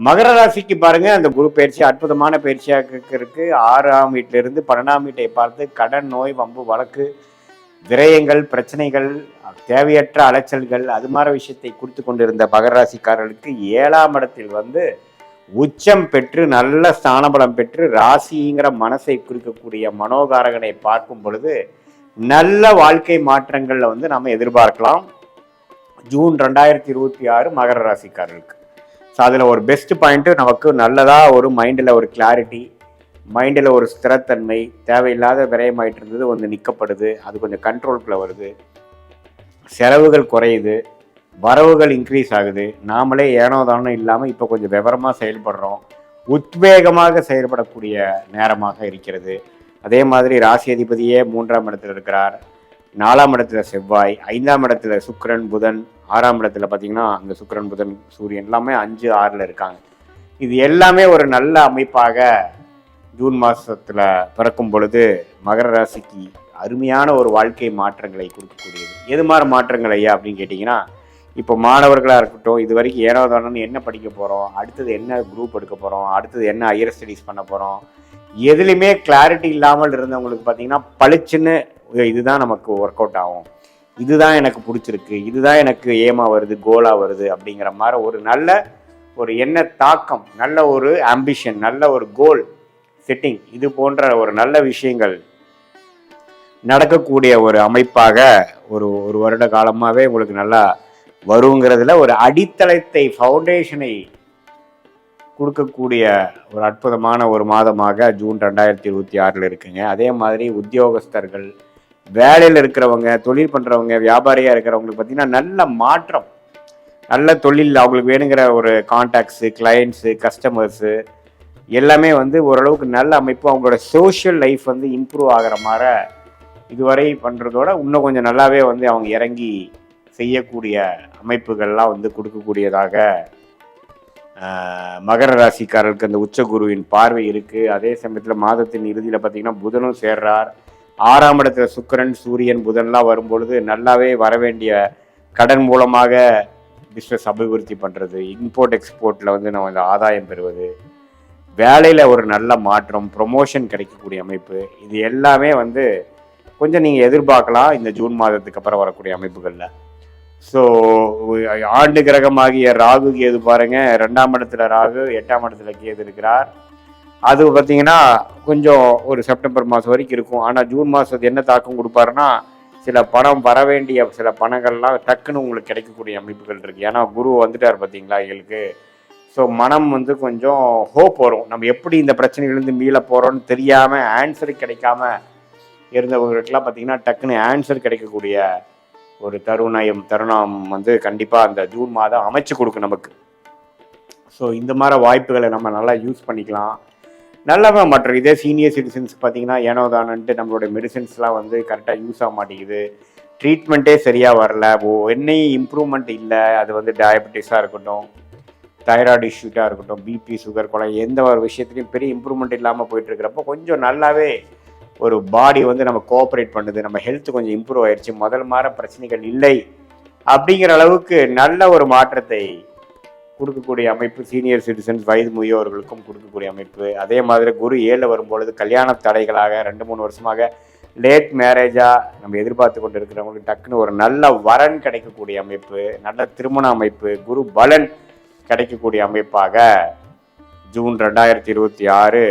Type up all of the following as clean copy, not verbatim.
மகர ராசிக்கு பாருங்க, அந்த குரு பயிற்சி அற்புதமான பயிற்சியாக இருக்கு. 6ஆம் வீட்டிலிருந்து 12ஆம் வீட்டை பார்த்து கடன், நோய், வம்பு, வழக்கு, விரயங்கள், பிரச்சனைகள், தேவையற்ற அலைச்சல்கள் அது மாதிரி விஷயத்தை கொடுத்து கொண்டிருந்த மகர ராசிக்காரர்களுக்கு 7ஆம் இடத்தில் வந்து உச்சம் பெற்று நல்ல ஸ்தானபலம் பெற்று ராசிங்கிற மனசை குறிக்கக்கூடிய மனோகாரகனை பார்க்கும் பொழுது நல்ல வாழ்க்கை மாற்றங்கள்ல வந்து நம்ம எதிர்பார்க்கலாம். ஜூன் 2026 மகர ராசிக்காரர்களுக்கு. ஸோ அதில் ஒரு பெஸ்ட் பாயிண்ட்டு நமக்கு நல்லதாக ஒரு மைண்டில் ஒரு கிளாரிட்டி, மைண்டில் ஒரு ஸ்திரத்தன்மை, தேவையில்லாத விரயமாயிட்டு இருந்தது வந்து நிற்கப்படுது, அது கொஞ்சம் கண்ட்ரோலுக்குள்ளே வருது, செலவுகள் குறையுது, வரவுகள் இன்க்ரீஸ் ஆகுது, நாமளே ஏனோ தானோ இல்லாமல் இப்போ கொஞ்சம் விவரமாக செயல்படுறோம், உத்வேகமாக செயல்படக்கூடிய நேரமாக இருக்கிறது. அதே மாதிரி ராசி அதிபதியே 3ஆம் இடத்துல இருக்கிறார், 4ஆம் இடத்துல செவ்வாய், 5ஆம் இடத்துல சுக்கிரன், புதன், 6ஆம் இடத்துல பார்த்தீங்கன்னா அந்த சுக்கிரன், புதன், சூரியன் எல்லாமே 5, 6ல் இருக்காங்க. இது எல்லாமே ஒரு நல்ல அமைப்பாக ஜூன் மாதத்தில் பிறக்கும் பொழுது மகர ராசிக்கு அருமையான ஒரு வாழ்க்கை மாற்றங்களை கொடுக்கக்கூடியது. எது மாதிரி மாற்றங்கள் ஐயா அப்படின்னு கேட்டிங்கன்னா, இப்போ மாணவர்களாக இருக்கட்டும், இது வரைக்கும் ஏனோ தானோன்னு என்ன படிக்க போகிறோம், அடுத்தது என்ன குரூப் எடுக்க போகிறோம், அடுத்தது என்ன ஹையர் ஸ்டடீஸ் பண்ண போகிறோம், எதுலையுமே கிளாரிட்டி இல்லாமல் இருந்தவங்களுக்கு பார்த்தீங்கன்னா பளிச்சுன்னு இதுதான் நமக்கு ஒர்க் அவுட் ஆகும், இதுதான் எனக்கு பிடிச்சிருக்கு, இதுதான் எனக்கு ஏமா வருது, கோலாக வருது அப்படிங்கிற மாதிரி ஒரு நல்ல ஒரு எண்ண தாக்கம், நல்ல ஒரு ஆம்பிஷன், நல்ல ஒரு கோல் செட்டிங், இது போன்ற ஒரு நல்ல விஷயங்கள் நடக்கக்கூடிய ஒரு அமைப்பாக ஒரு வருட காலமாகவே உங்களுக்கு நல்லா வருங்கிறதுல ஒரு அடித்தளத்தை, ஃபவுண்டேஷனை கொடுக்கக்கூடிய ஒரு அற்புதமான ஒரு மாதமாக ஜூன் 2026 இருக்குங்க. அதே மாதிரி உத்தியோகஸ்தர்கள், வேலையில் இருக்கிறவங்க, தொழில் பண்ணுறவங்க, வியாபாரியாக இருக்கிறவங்களுக்கு பார்த்தீங்கன்னா நல்ல மாற்றம், நல்ல தொழில், அவங்களுக்கு வேணுங்கிற ஒரு கான்டாக்ட்ஸு, கிளைண்ட்ஸு, கஸ்டமர்ஸு எல்லாமே வந்து ஓரளவுக்கு நல்ல அமைப்பு, அவங்களோட சோஷியல் லைஃப் வந்து இம்ப்ரூவ் ஆகிற மாதிரி இதுவரை பண்ணுறதோட இன்னும் கொஞ்சம் நல்லாவே வந்து அவங்க இறங்கி செய்யக்கூடிய அமைப்புகள்லாம் வந்து கொடுக்கக்கூடியதாக மகர ராசிக்காரர்களுக்கு அந்த உச்சகுருவின் பார்வை இருக்குது. அதே சமயத்தில் மாதத்தின் இறுதியில் பார்த்திங்கன்னா புதனும் சேர்றார், 6ஆம் இடத்துல சுக்கிரன், சூரியன், புதன்லாம் வரும்பொழுது நல்லாவே வரவேண்டிய கடன் மூலமாக பிஸ்னஸ் அபிவிருத்தி பண்ணுறது, இம்போர்ட் எக்ஸ்போர்ட்டில் வந்து நம்ம இந்த ஆதாயம் பெறுவது, வேலையில் ஒரு நல்ல மாற்றம், ப்ரொமோஷன் கிடைக்கக்கூடிய அமைப்பு, இது எல்லாமே வந்து கொஞ்சம் நீங்கள் எதிர்பார்க்கலாம் இந்த ஜூன் மாதத்துக்கு அப்புறம் வரக்கூடிய அமைப்புகளில். ஸோ ஆண்டு கிரகமாகிய ராகு கேது பாருங்க, 2ஆம் இடத்துல ராகு, 8ஆம் இடத்துல கேது இருக்கிறார். அது பார்த்தீங்கன்னா கொஞ்சம் ஒரு செப்டம்பர் மாதம் வரைக்கும் இருக்கும். ஆனால் ஜூன் மாதத்து என்ன தாக்கம் கொடுப்பாருன்னா, சில பணம் வர வேண்டிய சில பணங்கள்லாம் டக்குன்னு உங்களுக்கு கிடைக்கக்கூடிய அமைப்புகள் இருக்குது. ஏன்னா குரு வந்துட்டார் பார்த்தீங்களா எங்களுக்கு. ஸோ மனம் வந்து கொஞ்சம் ஹோப் வரும், நம்ம எப்படி இந்த பிரச்சனைகள்லேருந்து மீள போகிறோன்னு தெரியாமல் ஆன்சர் கிடைக்காம இருந்தவங்களுக்கெல்லாம் பார்த்தீங்கன்னா டக்குன்னு ஆன்சர் கிடைக்கக்கூடிய ஒரு தருணம் வந்து கண்டிப்பாக அந்த ஜூன் மாதம் அமைச்சு கொடுக்கும் நமக்கு. ஸோ இந்த மாதிரி வாய்ப்புகளை நம்ம நல்லா யூஸ் பண்ணிக்கலாம். நல்லவ மற்ற இதே சீனியர் சிட்டிசன்ஸ் பார்த்தீங்கன்னா ஏனோ தானன்ட்டு நம்மளுடைய மெடிசன்ஸ்லாம் வந்து கரெக்டாக யூஸ் ஆக மாட்டேங்குது, ட்ரீட்மெண்ட்டே சரியாக வரல, என்னையும் இம்ப்ரூவ்மெண்ட் இல்லை, அது வந்து டயபெட்டிஸாக இருக்கட்டும், தைராய்டு இஷ்யூட்டாக இருக்கட்டும், பிபி, சுகர், கொலை, எந்த ஒரு விஷயத்துலையும் பெரிய இம்ப்ரூவ்மெண்ட் இல்லாமல் போயிட்டுருக்கிறப்போ கொஞ்சம் நல்லாவே ஒரு பாடி வந்து நம்ம கோஆப்ரேட் பண்ணுது, நம்ம ஹெல்த் கொஞ்சம் இம்ப்ரூவ் ஆயிடுச்சு, முதல் மாதிரி பிரச்சனைகள் இல்லை அப்படிங்கிற அளவுக்கு நல்ல ஒரு மாற்றத்தை கொடுக்கக்கூடிய அமைப்பு சீனியர் சிட்டிசன்ஸ், வயது முதியோர்களுக்கும் கொடுக்கக்கூடிய அமைப்பு. அதே மாதிரி குரு 7 வரும்பொழுது கல்யாண தடைகளாக 2-3 வருஷமாக லேட் மேரேஜாக நம்ம எதிர்பார்த்து கொண்டு இருக்கிறவங்களுக்கு டக்குன்னு ஒரு நல்ல வரன் கிடைக்கக்கூடிய அமைப்பு, நல்ல திருமண அமைப்பு, குரு பலன் கிடைக்கக்கூடிய அமைப்பாக ஜூன் 2026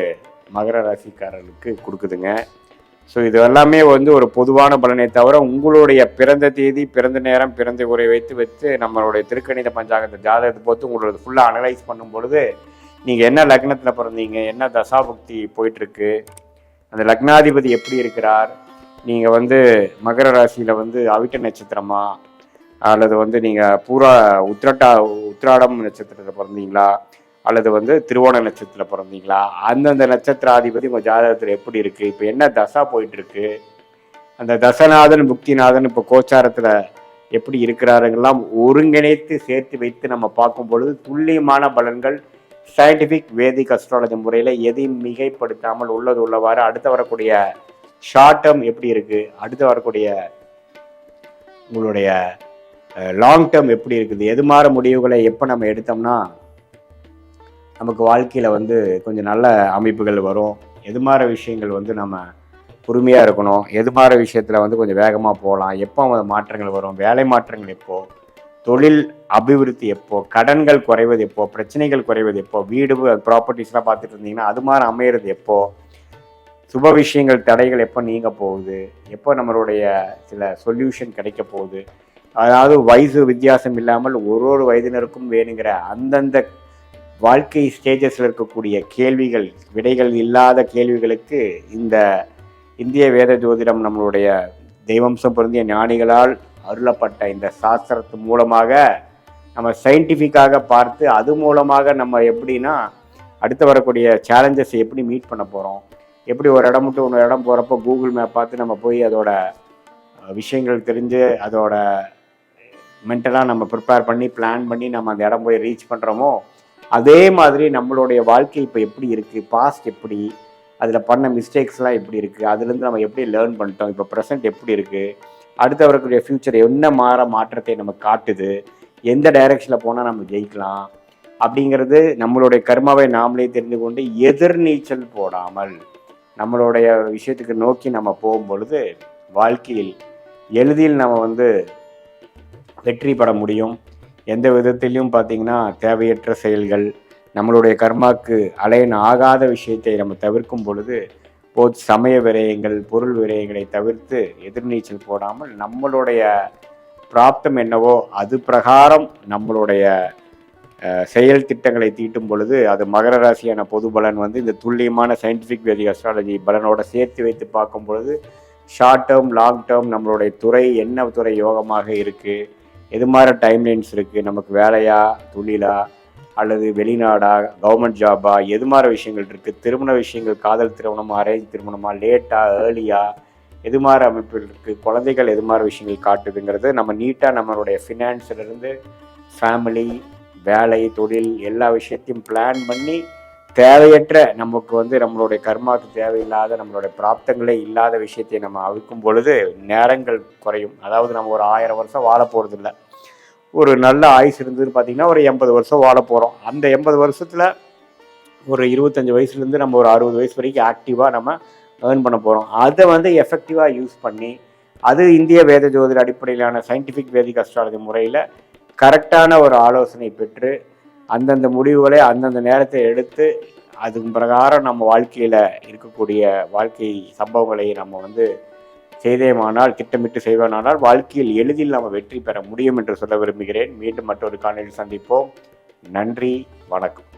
மகர ராசிக்காரர்களுக்கு கொடுக்குதுங்க. ஸோ இது எல்லாமே வந்து ஒரு பொதுவான பலனை தவிர உங்களுடைய பிறந்த தேதி, பிறந்த நேரம், பிறந்த உரை வைத்து நம்மளுடைய திருக்கணித பஞ்சாங்கத்தை ஜாதகத்தை பொறுத்து உங்களோட ஃபுல்லாக அனலைஸ் பண்ணும் பொழுது நீங்கள் என்ன லக்னத்தில் பிறந்தீங்க, என்ன தசாபக்தி போயிட்டுருக்கு, அந்த லக்னாதிபதி எப்படி இருக்கிறார், நீங்கள் வந்து மகர ராசியில் வந்து அவிட்ட நட்சத்திரமா அல்லது வந்து நீங்கள் உத்திராடம் நட்சத்திரத்தில் பிறந்தீங்களா அல்லது வந்து திருவோண நட்சத்திரத்தில் பிறந்தீங்களா, அந்தந்த நட்சத்திராதிபதி உங்கள் ஜாதகத்தில் எப்படி இருக்குது, இப்போ என்ன தசா போயிட்டுருக்கு, அந்த தசநாதன் புக்திநாதன் இப்போ கோச்சாரத்தில் எப்படி இருக்கிறாருங்கெல்லாம் ஒருங்கிணைத்து சேர்த்து வைத்து நம்ம பார்க்கும் பொழுது துல்லியமான பலன்கள் சயின்டிஃபிக் வேதிக் அஸ்ட்ராலஜி முறையில் எதையும் மிகைப்படுத்தாமல் உள்ளது உள்ளவாறு அடுத்து வரக்கூடிய ஷார்ட் டேர்ம் எப்படி இருக்குது, அடுத்து வரக்கூடிய உங்களுடைய லாங் டேர்ம் எப்படி இருக்குது, எது மாதிரி முடிவுகளை எப்போ நம்ம எடுத்தோம்னா நமக்கு வாழ்க்கையில் வந்து கொஞ்சம் நல்ல அமைப்புகள் வரும். எது மாதிரி விஷயங்கள் வந்து நம்ம பொறுமையாக இருக்கணும், எது மாதிரி விஷயத்தில் வந்து கொஞ்சம் வேகமாக போகலாம், எப்போ மாற்றங்கள் வரும், வேலை மாற்றங்கள் எப்போ, தொழில் அபிவிருத்தி எப்போ, கடன்கள் குறைவது எப்போ, பிரச்சனைகள் குறைவது எப்போ, வீடு ப்ராப்பர்ட்டிஸ்லாம் பார்த்துட்டு இருந்தீங்கன்னா அது மாதிரி அமையிறது எப்போ, சுப விஷயங்கள் தடைகள் எப்போ நீங்க போகுது, எப்போ நம்மளுடைய சில சொல்யூஷன் கிடைக்க போகுது. அதாவது வயசு வித்தியாசம் இல்லாமல் ஒரு வயதினருக்கும் வேணுங்கிற அந்தந்த வாழ்க்கை ஸ்டேஜஸில் இருக்கக்கூடிய கேள்விகள், விடைகள் இல்லாத கேள்விகளுக்கு இந்த இந்திய வேத ஜோதிடம் நம்மளுடைய தெய்வம்சம் பொருந்திய ஞானிகளால் அருளப்பட்ட இந்த சாஸ்திரத்து மூலமாக நம்ம சயின்டிஃபிக்காக பார்த்து அது மூலமாக நம்ம எப்படின்னா அடுத்து வரக்கூடிய சேலஞ்சஸ் எப்படி மீட் பண்ண போகிறோம், எப்படி ஒரு இடம் விட்டு ஒரு இடம் போகிறப்போ கூகுள் மேப் பார்த்து நம்ம போய் அதோட விஷயங்கள் தெரிஞ்சு அதோட மென்டலாக நம்ம ப்ரிப்பேர் பண்ணி பிளான் பண்ணி நம்ம அந்த இடம் போய் ரீச் பண்ணுறோமோ, அதே மாதிரி நம்மளுடைய வாழ்க்கை இப்போ எப்படி இருக்குது, பாஸ்ட் எப்படி, அதில் பண்ண மிஸ்டேக்ஸ்லாம் எப்படி இருக்குது, அதுலேருந்து நம்ம எப்படி லேர்ன் பண்ணிட்டோம், இப்போ ப்ரெசென்ட் எப்படி இருக்குது, அடுத்து வரக்கூடிய ஃப்யூச்சர் என்ன மாற்றத்தை நம்ம காட்டுது, எந்த டைரெக்ஷனில் போனால் நம்ம ஜெயிக்கலாம் அப்படிங்கிறது நம்மளுடைய கர்மாவை நாமளே தெரிந்து கொண்டு எதிர்நீச்சல் போடாமல் நம்மளுடைய விஷயத்துக்கு நோக்கி நம்ம போகும்பொழுது வாழ்க்கையில் எளிதில் நம்ம வந்து வெற்றி பெற முடியும். எந்த விதத்திலையும் பார்த்திங்கன்னா தேவையற்ற செயல்கள், நம்மளுடைய கர்மாக்கு அலைன் ஆகாத விஷயத்தை நம்ம தவிர்க்கும் பொழுது சமய விரயங்கள், பொருள் விரயங்களை தவிர்த்து எதிர்நீச்சல் போடாமல் நம்மளுடைய பிராப்தம் என்னவோ அது பிரகாரம் நம்மளுடைய செயல் திட்டங்களை தீட்டும் பொழுது அது மகர ராசியான பொது பலன் வந்து இந்த துல்லியமான சயின்டிஃபிக் வேதிக் அஸ்ட்ராலஜி பலனோட சேர்த்து வைத்து பார்க்கும் பொழுது ஷார்ட் டேர்ம், லாங் டேர்ம் நம்மளுடைய துறை என்ன துறை யோகமாக இருக்குது, எது மாதிரி டைம்லைன்ஸ் இருக்குது, நமக்கு வேலையா, தொழிலா, அல்லது வெளிநாடா, கவர்மெண்ட் ஜாபா, எது மாதிரி விஷயங்கள் இருக்குது, திருமண விஷயங்கள், காதல் திருமணமா, அரேஞ்ச் திருமணமா, லேட்டா, ஏர்லியா, எது மாதிரி அமைப்பில் இருக்குது, குழந்தைகள் எது மாதிரி விஷயங்கள் காட்டுதுங்கிறது நம்ம நீட்டாக நம்மளுடைய ஃபினான்ஸிலிருந்து ஃபேமிலி, வேலை, தொழில் எல்லா விஷயத்தையும் பிளான் பண்ணி தேவையற்ற நமக்கு வந்து நம்மளுடைய கர்மாவுக்கு தேவையில்லாத நம்மளுடைய பிராப்தங்களே இல்லாத விஷயத்தை நம்ம அவிக்கும் பொழுது நேரங்கள் குறையும். அதாவது நம்ம ஒரு 1000 வருஷம் வாழ போகிறது இல்லை, ஒரு நல்ல ஆயுசு இருந்ததுன்னு பார்த்தீங்கன்னா ஒரு 80 வருஷம் வாழ போகிறோம். அந்த 80 வருஷத்தில் ஒரு 25 வயசுலேருந்து நம்ம ஒரு 60 வயசு வரைக்கும் ஆக்டிவாக நம்ம ஏர்ன் பண்ண போகிறோம். அதை வந்து எஃபெக்டிவாக யூஸ் பண்ணி அது இந்திய வேத ஜோதிட அடிப்படையிலான சயின்டிஃபிக் வேதிக் அஸ்ட்ராலஜி முறையில் கரெக்டான ஒரு ஆலோசனை பெற்று அந்தந்த முடிவுகளை அந்தந்த நேரத்தை எடுத்து அதுக்கு பிரகாரம் நம்ம வாழ்க்கையில் இருக்கக்கூடிய வாழ்க்கை சம்பவங்களை நம்ம வந்து செய்தேமானால், திட்டமிட்டு செய்வேனானால் வாழ்க்கையில் எளிதில் நம்ம வெற்றி பெற முடியும் என்று சொல்ல விரும்புகிறேன். மீண்டும் மற்றொரு காணொளியில் சந்திப்போம். நன்றி, வணக்கம்.